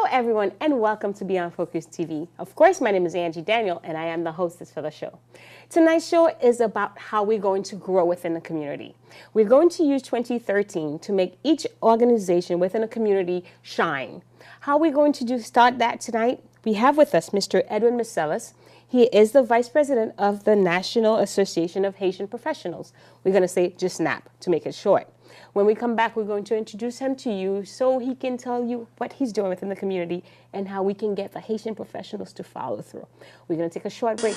Everyone, and welcome to Beyond Focus TV. Of course, my name is Angie Daniel, and I am the hostess for the show. Tonight's show is about how we're going to grow within the community. We're going to use 2013 to make each organization within a community shine. How are we going to start that tonight? We have with us Mr. Edwin Marcellus. He is the Vice President of the National Association of Haitian Professionals. We're going to say just NAHP to make it short. When we come back, we're going to introduce him to you so he can tell you what he's doing within the community and how we can get the Haitian professionals to follow through. We're going to take a short break.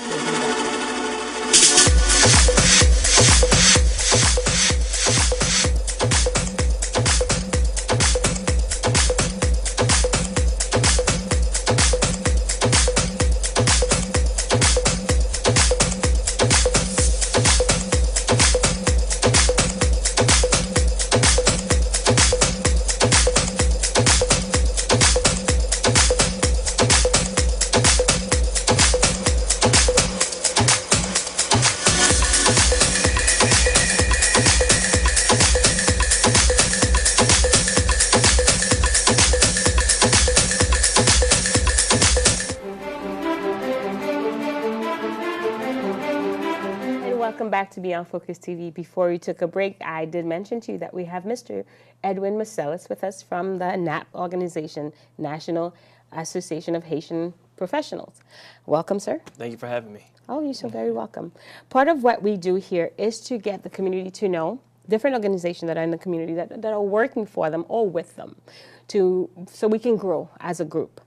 Back to Beyond Focus TV. Before we took a break, I did mention to you that we have Mr. Edwin Marcellus with us from the NAHP organization, National Association of Haitian Professionals. Welcome, sir. Thank you for having me. Oh, you're so very welcome. Part of what we do here is to get the community to know different organizations that are in the community that are working for them or with them, so we can grow as a group.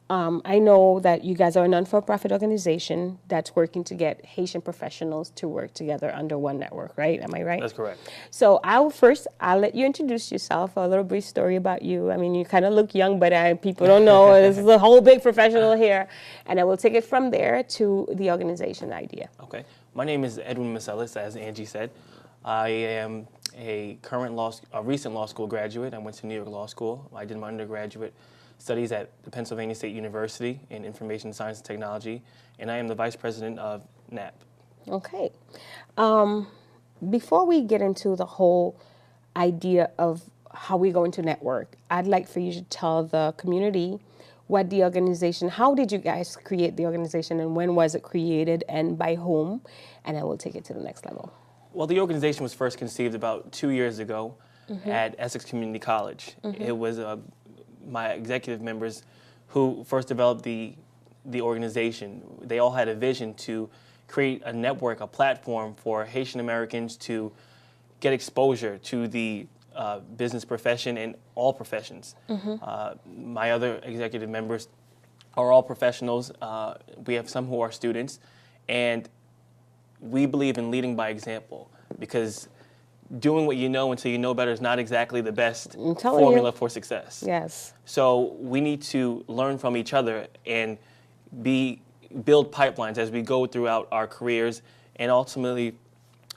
I know that you guys are a non-for-profit organization that's working to get Haitian professionals to work together under one network, right? Am I right? That's correct. So I'll let you introduce yourself, a little brief story about you. I mean, you kind of look young, but people don't know. This is a whole big professional here. And I will take it from there to the organization idea. Okay. My name is Edwin Marcellus, as Angie said. I am a recent law school graduate. I went to New York Law School. I did my undergraduate studies at the Pennsylvania State University in Information Science and Technology, and I am the Vice President of NAHP. Okay. Before we get into the whole idea of how we go into network, I'd like for you to tell the community what the organization, how did you guys create the organization, and when was it created, and by whom, and I will take it to the next level. Well, the organization was first conceived about 2 years ago at Essex Community College. It was my executive members who first developed the organization. They all had a vision to create a network, a platform for Haitian Americans to get exposure to the business profession and all professions. My other executive members are all professionals. We have some who are students, and we believe in leading by example, because doing what you know until you know better is not exactly the best formula for success. Yes. So we need to learn from each other and build pipelines as we go throughout our careers and ultimately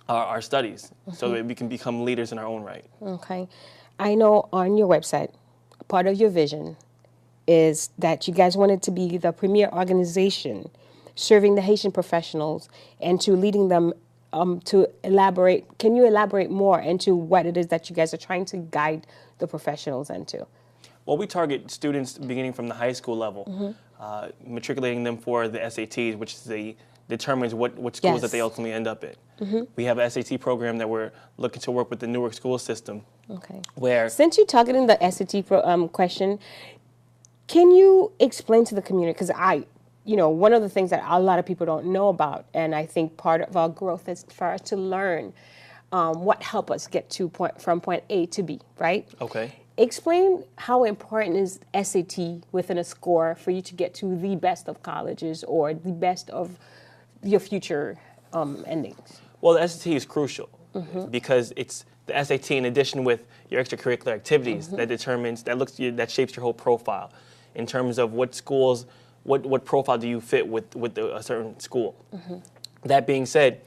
our studies, so that we can become leaders in our own right. Okay. I know on your website, part of your vision is that you guys wanted to be the premier organization serving the Haitian professionals and to leading them to elaborate. Can you elaborate more into what it is that you guys are trying to guide the professionals into? Well, we target students beginning from the high school level, matriculating them for the SATs, which determines what schools that they ultimately end up in. We have an SAT program that we're looking to work with the Newark school system. Okay. Where, since you're targeting the SAT question, can you explain to the community, because one of the things that a lot of people don't know about, and I think part of our growth is for us to learn what help us get from point A to B, right? Okay. Explain how important is SAT within a score for you to get to the best of colleges or the best of your future endings. Well, the SAT is crucial. because it's the SAT in addition with your extracurricular activities that shapes your whole profile in terms of what schools, what profile do you fit with a certain school. That being said,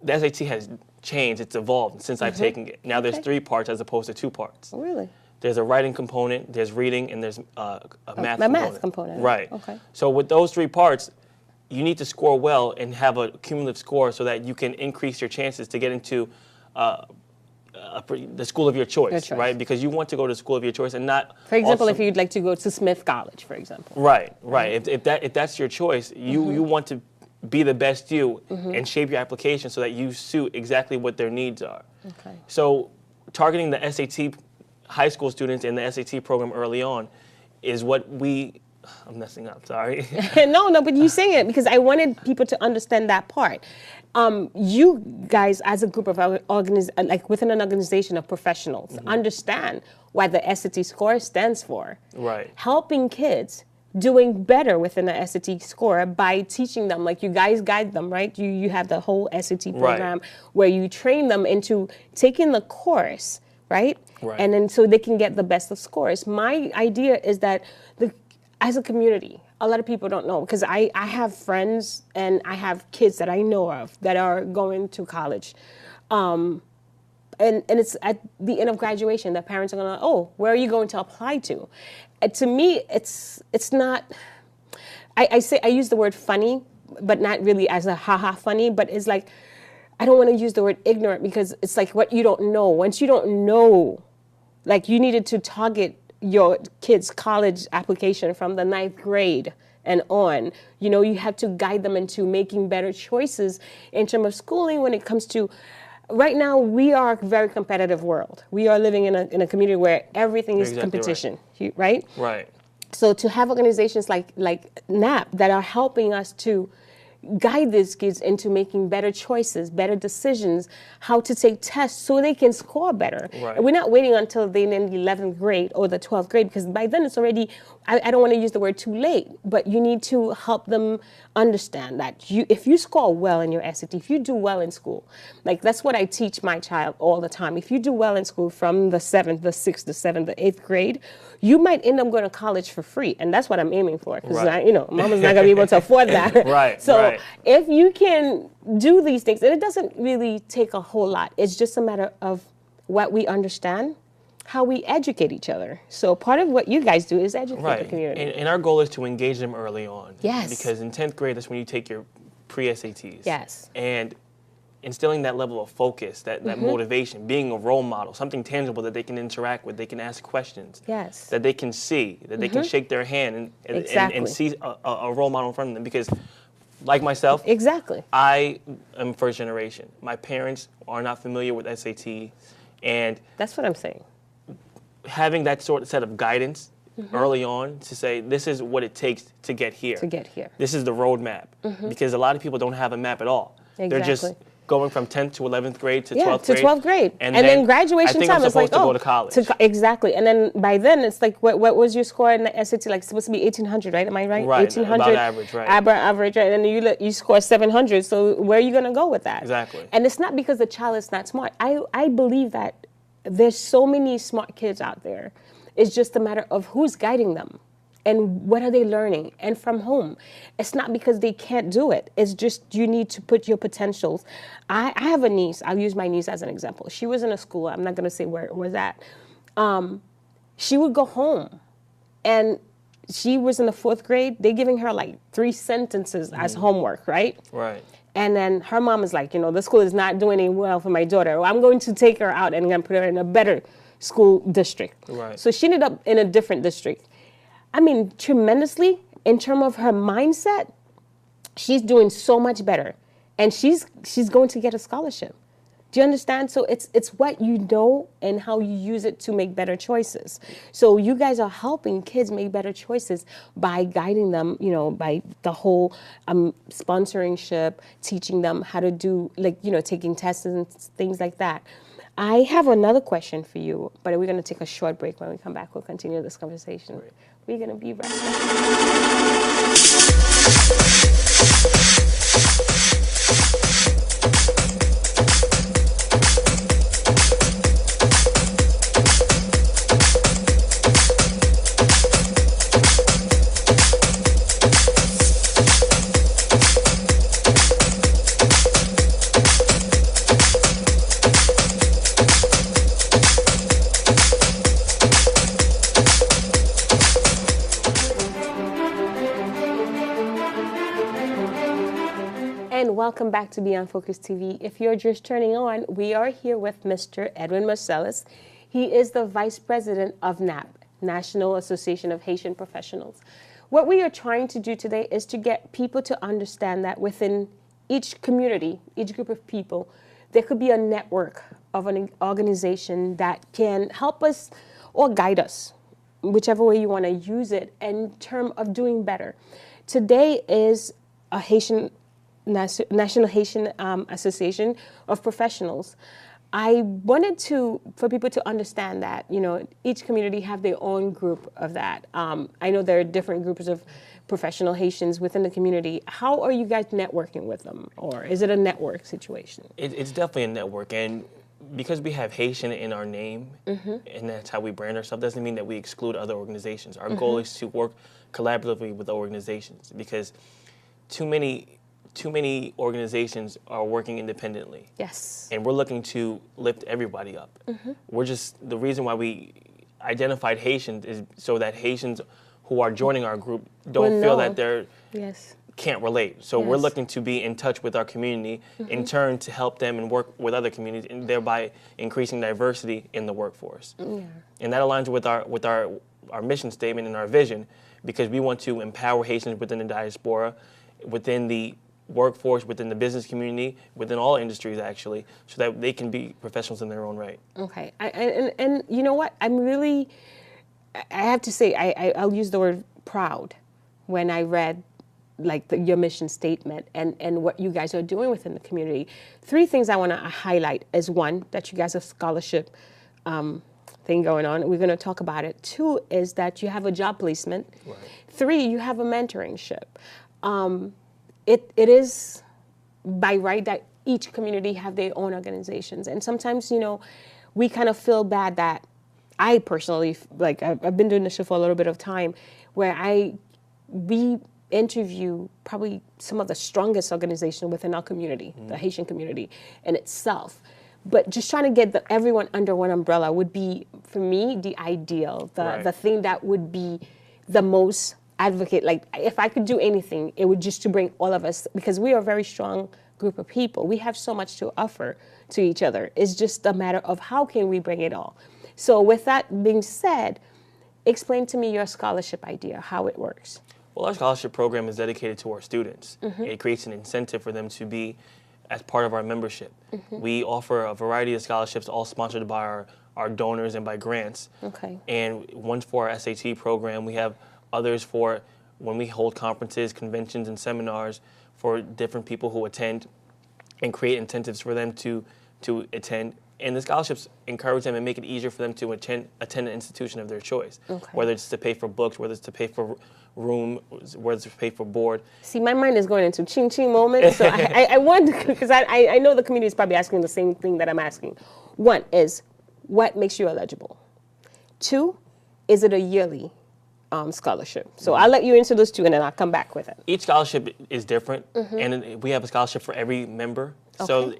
the SAT has changed, it's evolved since I've taken it. Now there's 3 parts as opposed to 2 parts. Really? There's a writing component, there's reading, and there's a math component. Right. Okay. So with those 3 parts, you need to score well and have a cumulative score so that you can increase your chances to get into the school of your choice, right? Because you want to go to the school of your choice and not. For example, if you'd like to go to Smith College, for example. Right, right. If that's your choice, you want to be the best you and shape your application so that you suit exactly what their needs are. Okay. So targeting the SAT high school students in the SAT program early on is what I'm messing up, sorry. No, but you're saying it because I wanted people to understand that part. You guys, as a group of like within an organization of professionals, understand what the SAT score stands for. Right. Helping kids doing better within the SAT score by teaching them, like you guys guide them, right? You have the whole SAT program where you train them into taking the course, right? Right. And then so they can get the best of scores. My idea is that as a community, a lot of people don't know because I have friends and I have kids that I know of that are going to college. And it's at the end of graduation that parents are going to, oh, where are you going to apply to? To me, it's not, I use the word funny, but not really as a haha funny, but it's like, I don't want to use the word ignorant because it's like what you don't know. Once you don't know, like you needed to target your kid's college application from the 9th grade and on. You know, you have to guide them into making better choices in terms of schooling when it comes to, right now we are a very competitive world. We are living in a community where everything is competition, right? Right. So to have organizations like NAHP that are helping us to guide these kids into making better choices, better decisions, how to take tests so they can score better. Right. We're not waiting until they're in the 11th grade or the 12th grade because by then it's already, I don't want to use the word too late, but you need to help them understand that if you score well in your SAT, if you do well in school, like that's what I teach my child all the time. If you do well in school from the 7th, the 6th, the 7th, the 8th grade, you might end up going to college for free. And that's what I'm aiming for because, mama's not going to be able to afford that. So if you can do these things, and it doesn't really take a whole lot. It's just a matter of what we understand, how we educate each other. So part of what you guys do is educate the community. And our goal is to engage them early on. Yes. Because in 10th grade, that's when you take your pre-SATs. Yes. And instilling that level of focus, that motivation, being a role model, something tangible that they can interact with, they can ask questions, that they can see, that they can shake their hand and see a role model in front of them. Because like myself, I am first generation. My parents are not familiar with SAT, and that's what I'm saying. Having that set of guidance early on to say, this is what it takes to get here. This is the roadmap. Because a lot of people don't have a map at all. They're just going from 10th to 11th grade to 12th grade. 12th grade. And then graduation time is like, to go to college. Exactly. And then by then it's like, what was your score in the SAT? Like supposed to be 1800, right? Am I right? Right. 1800. About average, right. Average, right? And then you score 700. So where are you going to go with that? Exactly. And it's not because the child is not smart. I believe that there's so many smart kids out there. It's just a matter of who's guiding them. And what are they learning? And from whom? It's not because they can't do it. It's just you need to put your potentials. I have a niece. I'll use my niece as an example. She was in a school. I'm not going to say where it was at. She would go home. And she was in the 4th grade. They're giving her like 3 sentences as homework, right? Right. And then her mom is like, the school is not doing any well for my daughter. Well, I'm going to take her out and I'm going to put her in a better school district. Right. So she ended up in a different district. I mean, tremendously, in terms of her mindset, she's doing so much better. And she's going to get a scholarship. Do you understand? So it's what you know and how you use it to make better choices. So you guys are helping kids make better choices by guiding them, by the whole sponsorship, teaching them how to do, taking tests and things like that. I have another question for you, but we're going to take a short break. When we come back, we'll continue this conversation. Right. We're going to be right back. welcome back to Beyond Focus TV. If you're just turning on, we are here with Mr. Edwin Marcellus. He is the Vice President of NAHP, National Association of Haitian Professionals. What we are trying to do today is to get people to understand that within each community, each group of people, there could be a network of an organization that can help us or guide us, whichever way you want to use it, in terms of doing better. Today is a National Haitian Association of Professionals. I wanted for people to understand that, each community have their own group of that. I know there are different groups of professional Haitians within the community. How are you guys networking with them? Or is it a network situation? It's definitely a network. And because we have Haitian in our name, and that's how we brand ourselves, doesn't mean that we exclude other organizations. Our goal is to work collaboratively with organizations, because too many organizations are working independently. Yes. And we're looking to lift everybody up. The reason why we identified Haitians is so that Haitians who are joining our group don't feel that they're can't relate. So we're looking to be in touch with our community, in turn to help them and work with other communities, and thereby increasing diversity in the workforce. And that aligns with our mission statement and our vision, because we want to empower Haitians within the diaspora, within the workforce, within the business community, within all industries actually, so that they can be professionals in their own right. Okay, and you know what? I have to say, I'll use the word proud when I read your mission statement and what you guys are doing within the community. 3 things I want to highlight is, 1, that you guys have scholarship thing going on. We're going to talk about it. 2 is that you have a job placement. Right. 3, you have a mentorship. It is by right that each community have their own organizations. And sometimes, we kind of feel bad that I personally, I've been doing this show for a little bit of time, where we interview probably some of the strongest organizations within our community, the Haitian community in itself. But just trying to get everyone under one umbrella would be, for me, the ideal, the thing that would be the most advocate. Like, if I could do anything, it would just to bring all of us, because we are a very strong group of people. We have so much to offer to each other. It's just a matter of how can we bring it all. So with that being said, explain to me your scholarship idea, how it works. Well, our scholarship program is dedicated to our students. It creates an incentive for them to be as part of our membership. We offer a variety of scholarships, all sponsored by our donors and by grants. Okay. And one's for our SAT program. We have others for when we hold conferences, conventions, and seminars for different people who attend, and create incentives for them to attend. And the scholarships encourage them and make it easier for them to attend an institution of their choice, whether it's to pay for books, whether it's to pay for room, whether it's to pay for board. See, my mind is going into ching-ching moments, so I wonder, because I know the community is probably asking the same thing that I'm asking. 1 is, what makes you eligible? 2, is it a yearly scholarship? So I'll let you answer those 2, and then I'll come back with it. Each scholarship is different, and we have a scholarship for every member. Okay. So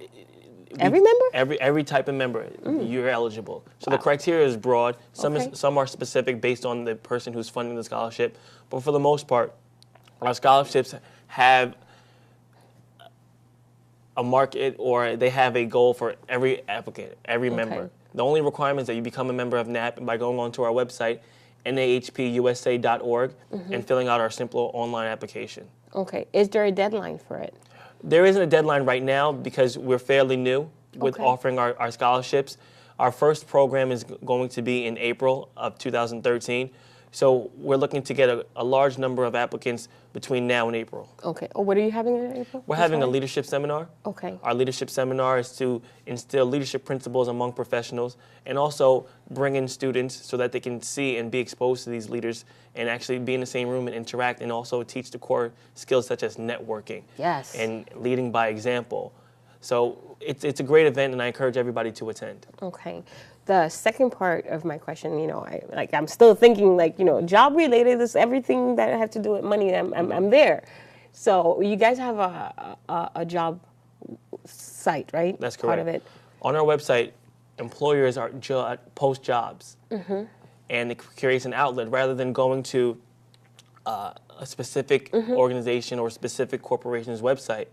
every member? Every type of member, you're eligible. So the criteria is broad. Some are specific based on the person who's funding the scholarship. But for the most part, our scholarships have a market, or they have a goal for every applicant, every member. The only requirement is that you become a member of NAHP by going onto our website, NAHPUSA.org, and filling out our simple online application. Okay. Is there a deadline for it? There isn't a deadline right now, because we're fairly new with offering our scholarships. Our first program is going to be in April of 2013. So we're looking to get a large number of applicants between now and April. Okay. Oh, what are you having in April? We're having a leadership seminar. Okay. Our leadership seminar is to instill leadership principles among professionals, and also bring in students so that they can see and be exposed to these leaders and actually be in the same room and interact, and also teach the core skills such as networking and leading by example. So it's a great event, and I encourage everybody to attend. Okay. The second part of my question, I'm still thinking, job related is everything that I have to do with money. I'm there. So you guys have a job site, right? That's correct. Part of it. On our website, employers post jobs, and it creates an outlet rather than going to a specific organization or specific corporation's website.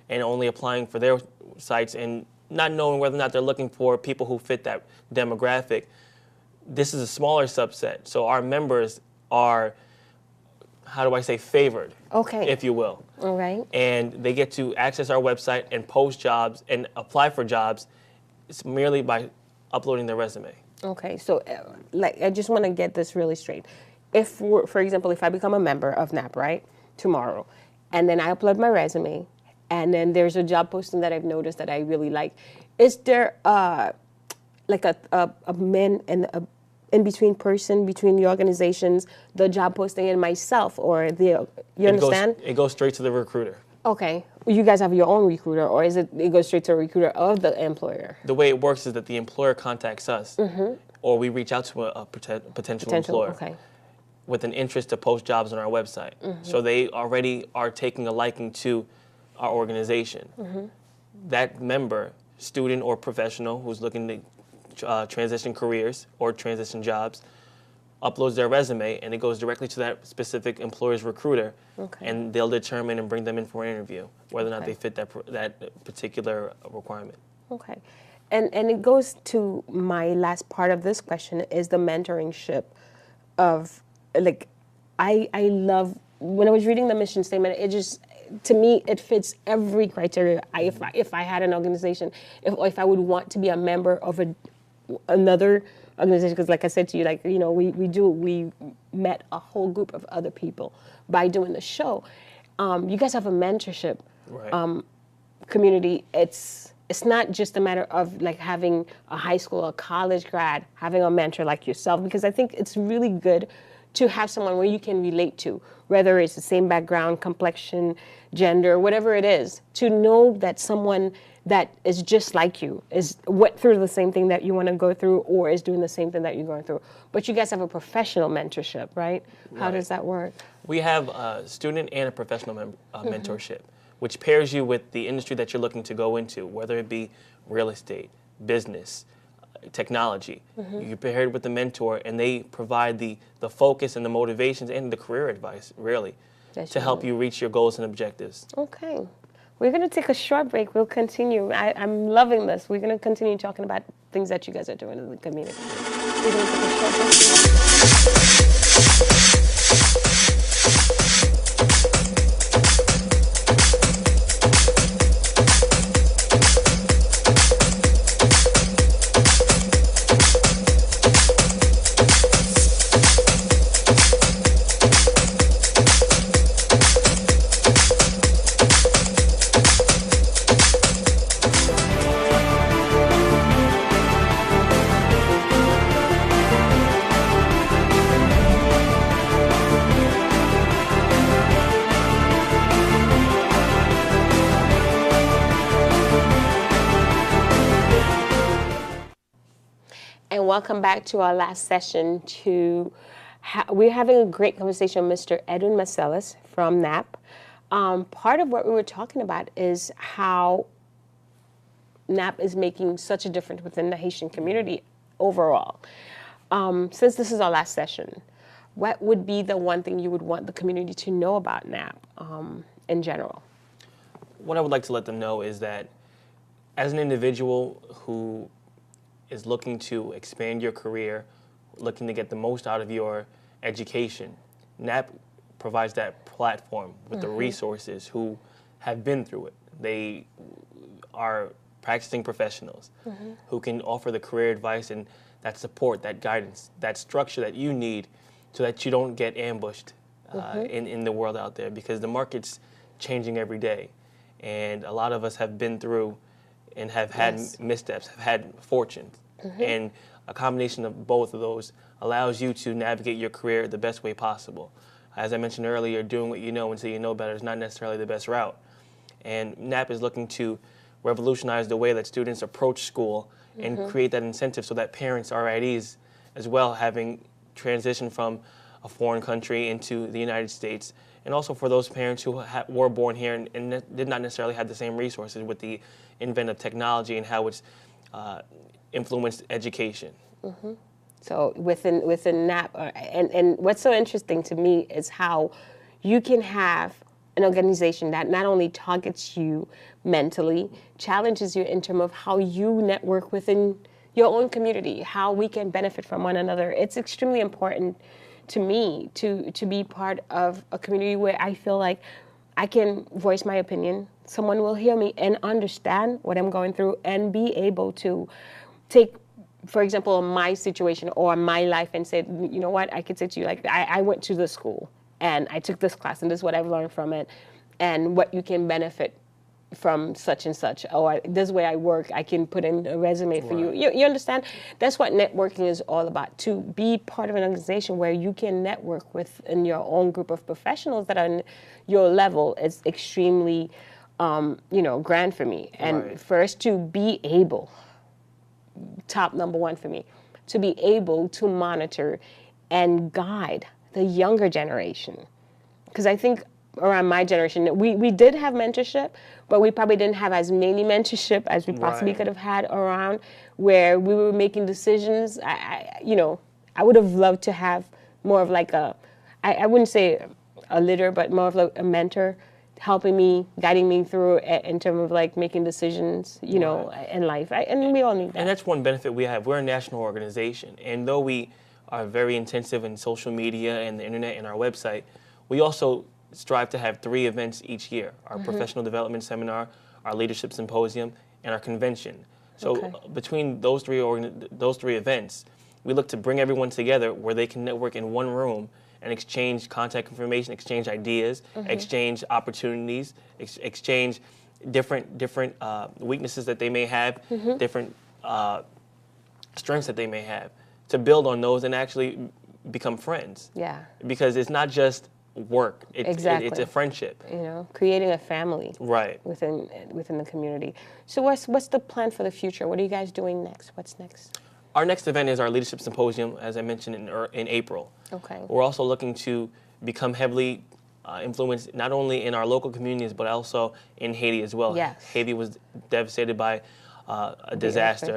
and only applying for their sites and not knowing whether or not they're looking for people who fit that demographic. This is a smaller subset, so our members are, how do I say, favored, okay, if you will. all right. And they get to access our website and post jobs and apply for jobs. It's merely by uploading their resume. Okay, so like I just want to get this really straight. If, for example, if I become a member of NAP, right, tomorrow, and then I upload my resume, and then there's a job posting that I've noticed that I really like, is there like a man and a in between person between the organizations, the job posting, and myself, or you understand? It goes straight to the recruiter. Okay, you guys have your own recruiter, or is it goes straight to a recruiter of the employer? The way it works is that the employer contacts us, or we reach out to a potential employer. Okay. With an interest to post jobs on our website. So they already are taking a liking to our organization. That member, student or professional who's looking to transition careers or transition jobs, uploads their resume, and it goes directly to that specific employer's recruiter, and they'll determine and bring them in for an interview, whether or not they fit that particular requirement. Okay. And it goes to my last part of this question, is the mentoringship of, like, I love, when I was reading the mission statement, it just, to me, it fits every criteria. If I had an organization, if I would want to be a member of another organization, because like I said to you, like, you know, we met a whole group of other people by doing the show. You guys have a mentorship community. It's not just a matter of like having a high school or college grad, having a mentor like yourself, because I think it's really good to have someone where you can relate to, whether it's the same background, complexion, gender, whatever it is, to know that someone that is just like you, went through the same thing that you want to go through, or is doing the same thing that you're going through. But you guys have a professional mentorship, right? How does that work? We have a student and a professional mentorship, which pairs you with the industry that you're looking to go into, whether it be real estate, business, technology. You're paired with the mentor, and they provide the focus and the motivations and the career advice, really, to help you reach your goals and objectives. Okay. We're going to take a short break. We'll continue. I'm loving this. We're going to continue talking about things that you guys are doing in the community. We're going to take a short break. Welcome back to our last session. We're having a great conversation with Mr. Edwin Marcellus from NAP. Part of what we were talking about is how NAP is making such a difference within the Haitian community overall. Since this is our last session, what would be the one thing you would want the community to know about NAP in general? What I would like to let them know is that as an individual who is looking to expand your career, looking to get the most out of your education, NAP provides that platform with the resources who have been through it. They are practicing professionals who can offer the career advice and that support, that guidance, that structure that you need so that you don't get ambushed in the world out there, because the market's changing every day. And a lot of us have been through and have had missteps, have had fortunes. And a combination of both of those allows you to navigate your career the best way possible. As I mentioned earlier, doing what you know until you know better is not necessarily the best route. And NAP is looking to revolutionize the way that students approach school and create that incentive so that parents are at ease as well, having transitioned from a foreign country into the United States. And also for those parents who were born here and did not necessarily have the same resources with the advent of technology and how it's influenced education. So within NAP, and what's so interesting to me is how you can have an organization that not only targets you mentally, challenges you in terms of how you network within your own community, how we can benefit from one another. It's extremely important to me to be part of a community where I feel like I can voice my opinion. Someone will hear me and understand what I'm going through and be able to take, for example, my situation or my life and say, you know what, I could say to you, like, I went to this school and I took this class and this is what I've learned from it and what you can benefit from such and such. Or this way I work, I can put in a resume for you. You understand? That's what networking is all about, to be part of an organization where you can network within your own group of professionals that are in your level is extremely, grand for me. And first, to be able, top number one for me, to be able to monitor and guide the younger generation. Because I think around my generation, we did have mentorship, but we probably didn't have as many mentorship as we possibly could have had around, where we were making decisions. I would have loved to have more of like I wouldn't say a leader, but more of like a mentor helping me, guiding me through in terms of like making decisions, in life. And we all need that. And that's one benefit we have. We're a national organization. And though we are very intensive in social media and the internet and our website, we also strive to have 3 events each year: our professional development seminar, our leadership symposium, and our convention. So between those three events, we look to bring everyone together where they can network in one room and exchange contact information, exchange ideas, exchange opportunities, exchange different weaknesses that they may have, different strengths that they may have, to build on those and actually become friends. Yeah. Because it's not just work. It's a friendship. Creating a family. Right. Within the community. So what's the plan for the future? What are you guys doing next? What's next? Our next event is our leadership symposium, as I mentioned, in April. Okay. We're also looking to become heavily influenced not only in our local communities but also in Haiti as well. Yes. Haiti was devastated by a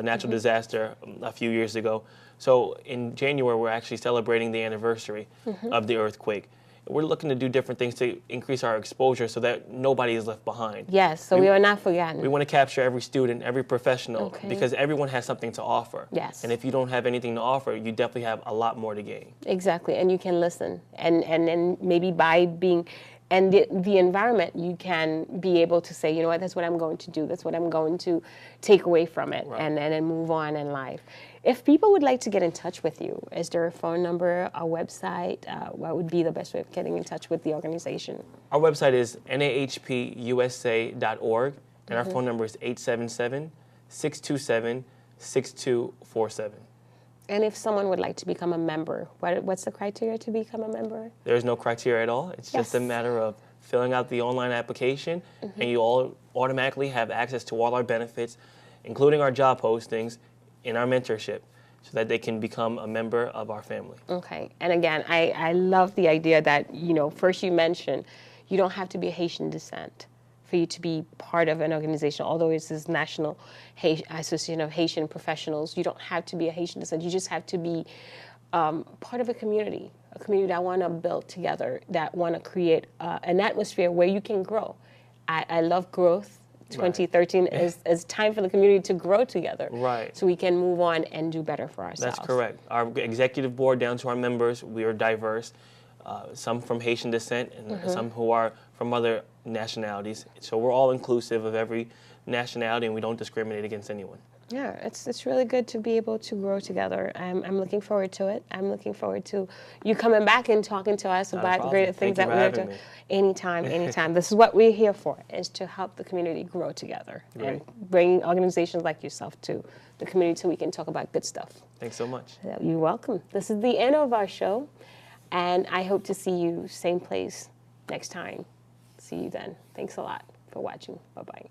natural disaster a few years ago. So in January, we're actually celebrating the anniversary of the earthquake. We're looking to do different things to increase our exposure so that nobody is left behind. Yes, so we are not forgotten. We want to capture every student, every professional, because everyone has something to offer. Yes. And if you don't have anything to offer, you definitely have a lot more to gain. Exactly, and you can listen. And then maybe by being, and the environment, you can be able to say, you know what, that's what I'm going to do. That's what I'm going to take away from it and then move on in life. If people would like to get in touch with you, is there a phone number, a website? What would be the best way of getting in touch with the organization? Our website is NAHPUSA.org, and our phone number is 877-627-6247. And if someone would like to become a member, what's the criteria to become a member? There's no criteria at all. It's just a matter of filling out the online application, and you all automatically have access to all our benefits, including our job postings, in our mentorship, so that they can become a member of our family. Okay. And again, I love the idea that, first you mentioned, you don't have to be Haitian descent for you to be part of an organization. Although it's this National Association of Haitian Professionals, you don't have to be a Haitian descent. You just have to be part of a community that want to build together, that want to create an atmosphere where you can grow. I love growth. 2013 is time for the community to grow together. Right. So we can move on and do better for ourselves. That's correct. Our executive board down to our members, we are diverse. Some from Haitian descent and some who are from other nationalities. So we're all inclusive of every nationality, and we don't discriminate against anyone. Yeah, it's really good to be able to grow together. I'm looking forward to it. I'm looking forward to you coming back and talking to us about the great things that we're doing. Anytime. This is what we're here for, is to help the community grow together and bring organizations like yourself to the community so we can talk about good stuff. Thanks so much. You're welcome. This is the end of our show, and I hope to see you same place next time. See you then. Thanks a lot for watching. Bye-bye.